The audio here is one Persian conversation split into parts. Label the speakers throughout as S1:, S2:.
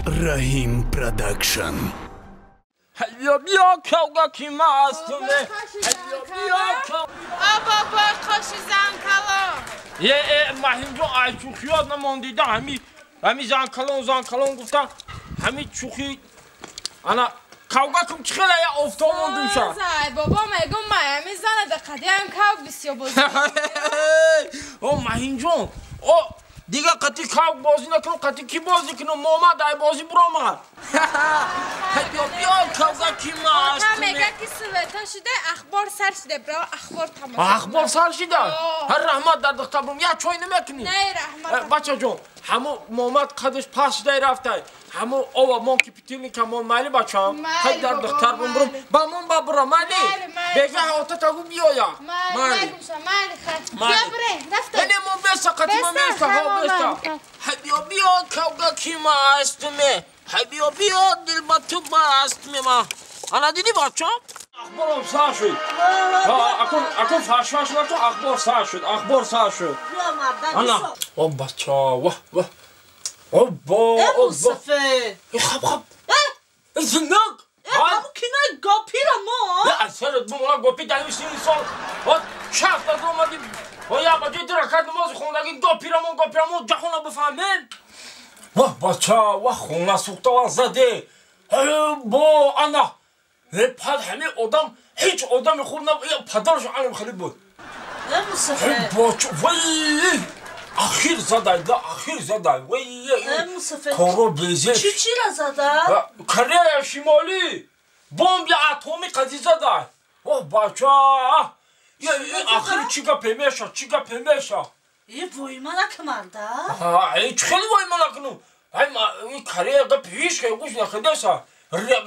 S1: Rahim Production.
S2: بیا کاغا کی ماستونه بیا
S3: بابا خوشی زنکلون
S2: مهم جو ای چوخیات نماندیده همی زنکلون گفتن همی چوخی انا کاغا کم چخیله یا افتان موندم شد
S3: بابا میگم همی زنه دقیقی هم کاغ بسیار بازی
S2: مهم جون دیگه قطعی کاغ بازی نکنم قطعی کی بازی کنم محمد ای بازی برامد بیا کاغا کی ماستونه
S3: میگه که سویتا شده اخبار سر شده برا اخبار تماشا
S2: اخبار سر شده هر رحمت در دختر برم یا چای نمیکنی
S3: نه رحمت
S2: بچه جون همو محمد قدش پس شده رفته همو آوا من که پیتیلی که من مالی بچه هم خیلی در دختر برم با من با برم مالی بگه حاطه تاگو بیایا
S3: مالی بیا بره رفته
S2: اینه من بسته قطعی من بسته ها بسته بیا کاغا کی ماستونه بیا دل با تو باستونه ما انا دیدی بچه اخبارم سر شد اکن فاش نکن اخبار سر شد انا بچه واه
S4: مصطفی
S2: خب زندگ
S4: همون کنه گاپی را ما
S2: نه سرت بمونه گاپی دلیمش نیستان شخص از اومدی یا با جای درکت نماز خوندگی گاپی را ما جهونه بفهمین واه بچه واه خونه سوخته و زده با انا پد همه آدم هیچ آدم خوب نبود پدرش علم خیلی بود
S4: مصطفی
S2: بچه وای اخیر زده وای
S4: مصطفی
S2: کارو بیزه
S4: چی را زده؟
S2: کره شمالی بمب اتمی قضی زده اوه بچه اخیر چیگا پیمیشه
S4: یه وای من نکمانده
S2: هیچ خیلی وای من نکنم این کره اگه پیش که گوش نخده سا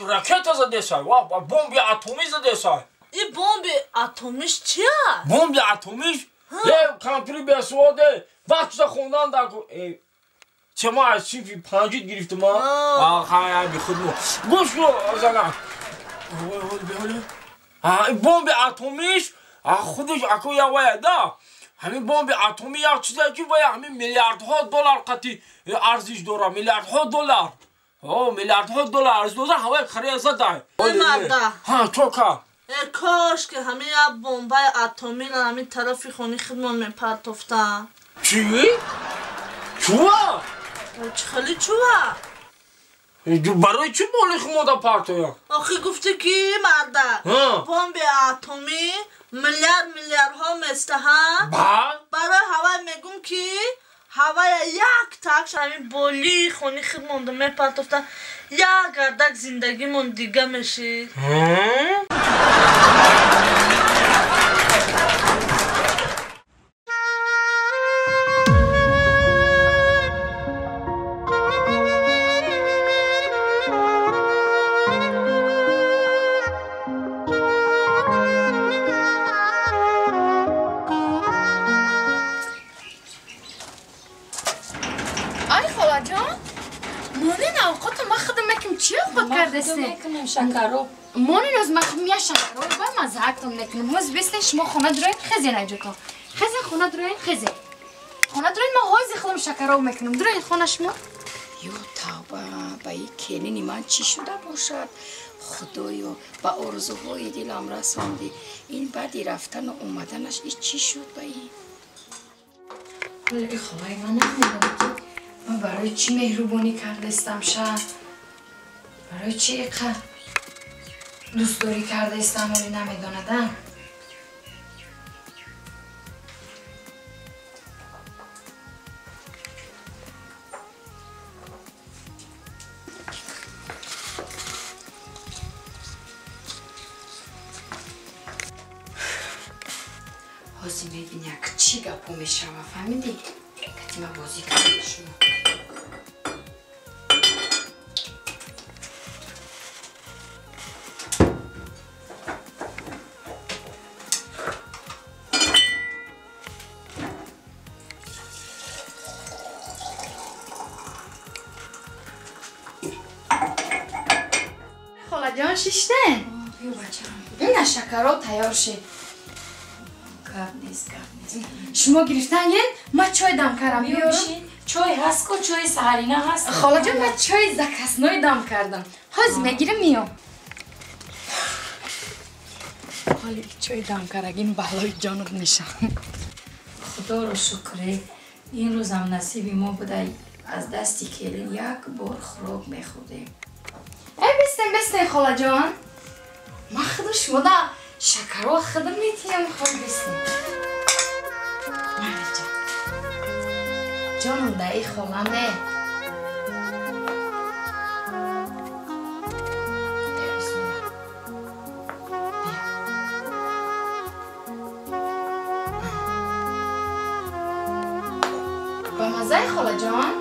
S2: راکت زده سا بمب اتمی زده سا
S4: این بمب اتمیش چیه؟
S2: بمب اتمیش یه کانتری به سواده وقت خوندن در چه ما از چیفی پنجید گرفتم ما خیلی بی خود مو گوش رو زنم بمب اتمیش خودش اکو یا وایده همین بمب اتمی یک چیزی که باید همین میلیاردها دلار قطعی ارزش داره میلیاردها دلار ارزش داره هوای کره زده
S4: مرده
S2: تو که
S4: کاش که همه بمب اتمی را همین طرفی خونی خودمون میپرتفتن
S2: چی؟ چوه؟
S4: خیلی چوه
S2: برای چی بالی خمودا پرتویا؟
S4: آخی گفته که مرده بمب اتمی میلیاردها مستهم برای هوا میگم که هوای یک تاکش همین بولی خونی خودمون میپرتفتن یک گردک زندگیمون دیگه میشه
S5: میکنم شکرو
S6: مونی روز مخمیا شکرو با مزاحتم نکنم موز بیست شما خونه دروین خزین اجاکا خزین خونه دروین ما هایزی خودم شکرو میکنم دروین خونه شما
S5: یو توبه با این کنینی من چی شده باشد خدایا با آرزوهای دلم رساندی این بعدی رفتن و اومدنش این چی شد با این
S6: حالا خواهی من نمیدونم من برای چی مهربانی کردستم شد برای چی اینقدر دوست داری کرده استم ولی نمیداندم حاضی میبینی یک چی گپو میشه فهمیدی؟ کتی ما بازی کرده شما جان شیشته
S5: بیا بچه
S6: این شکرها تیار شد
S5: گپ نیست
S6: شما گرفتن گین ما چای دم کردم بیارم
S5: چای هست که چای سهرینه هست.
S6: خاله جان من چای زکسنای دم کردم. حاضر میگیرم میام. حالی چای دم کردگین بلای جانت میشه.
S5: خدا رو شکره این روز هم نصیبی ما بوده از دستی کلین یک بار خوراک میخوردیم.
S6: ای بستین خاله جان. ما خدا شما دا شکر و خدا میتیم خواهی بستین. مهر جان. جانم دا ای خالمه. مزه خاله جان؟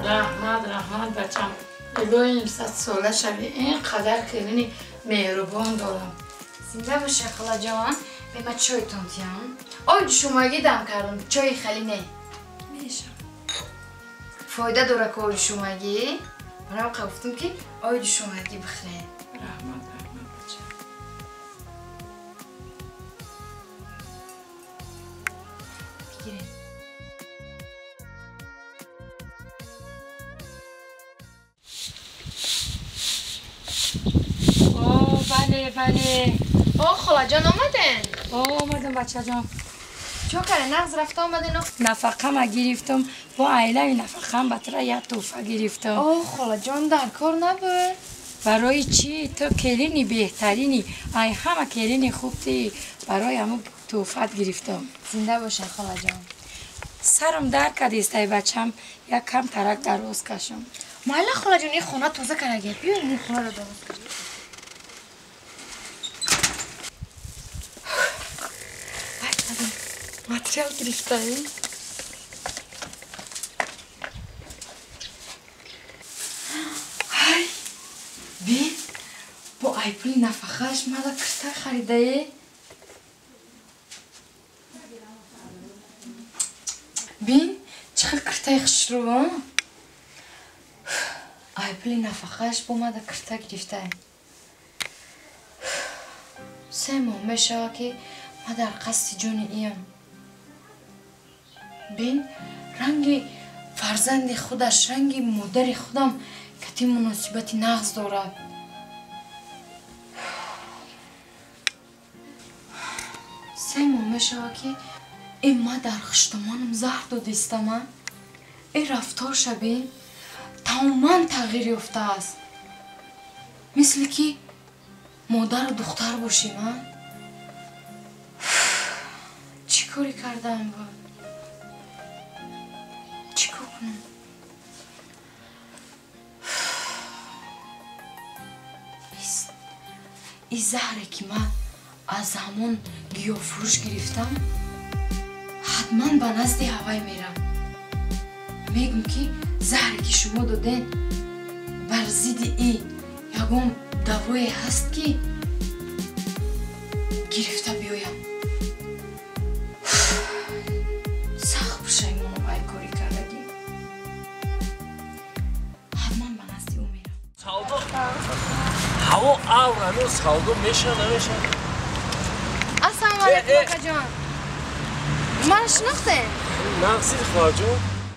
S5: رحمت بچم الهی 100 ساله شوی اینقدر کلینی مهربان دارم.
S6: زنده باشه خاله جان. به چای تانتیم. آی شماگی دم کردم. چای خالی نه.
S5: میشه.
S6: فایده داره که آی شماگی. منم گفتم که آی شماگی بخره.
S5: رحمت بچم.
S6: بگیرین.
S5: بله.
S3: خاله جان آمدن؟
S5: آمدم بچه جان.
S3: چو کنه نغز رفته آمدن؟
S5: نفقه ما گرفتم با عیله نفقه هم بطره یک توفه گرفتم.
S3: خاله جان در کار نبود؟
S5: برای چی؟ تو کلینی بهترینی. ای همه کلینی خوبتی برای همه توفت گرفتم.
S3: زنده باشه خاله جان.
S5: سرم درد کردیست ای بچم یک کم ترک درست کشم.
S3: مالا خاله جان این خونه تازه کنگه. بیاین این خونه رو درست کنیم.
S6: ماتریال گرفته ای؟ های بین با ایپل نفقهش مالا کرته خریده ای؟ بین چقدر کرته خوش رو ها؟ ایپل نفقهش با مالا کرته گرفته ای؟ 3 ماه میشه که ما در قصد جون ایم. بین رنگ فرزند خودش رنگ مادر خودم کتی مناسبت نغز دارد. سه ماه میشه که این ما در خشتمانم زهر دادیستم. این رفتار شبین تماما تغییر یافته است. مثل که مادر و دختر باشیم. چی کاری کردم با؟ چیکار کنم؟ این زهره که من از همون گیاه فروش گرفتم حتما به نزد هوای میرم. میگم که زهره که شما دادین بر ضد این یکم دوایی هست که گرفته بیایم. سخت پشیمانم ای کاری کردگی. حتما به نزد او میرم.
S2: هوا هنوز سودا میشه نمیشه؟
S3: السلام علیکم آقا جان. من شناخته؟
S2: نقصی خواهر جون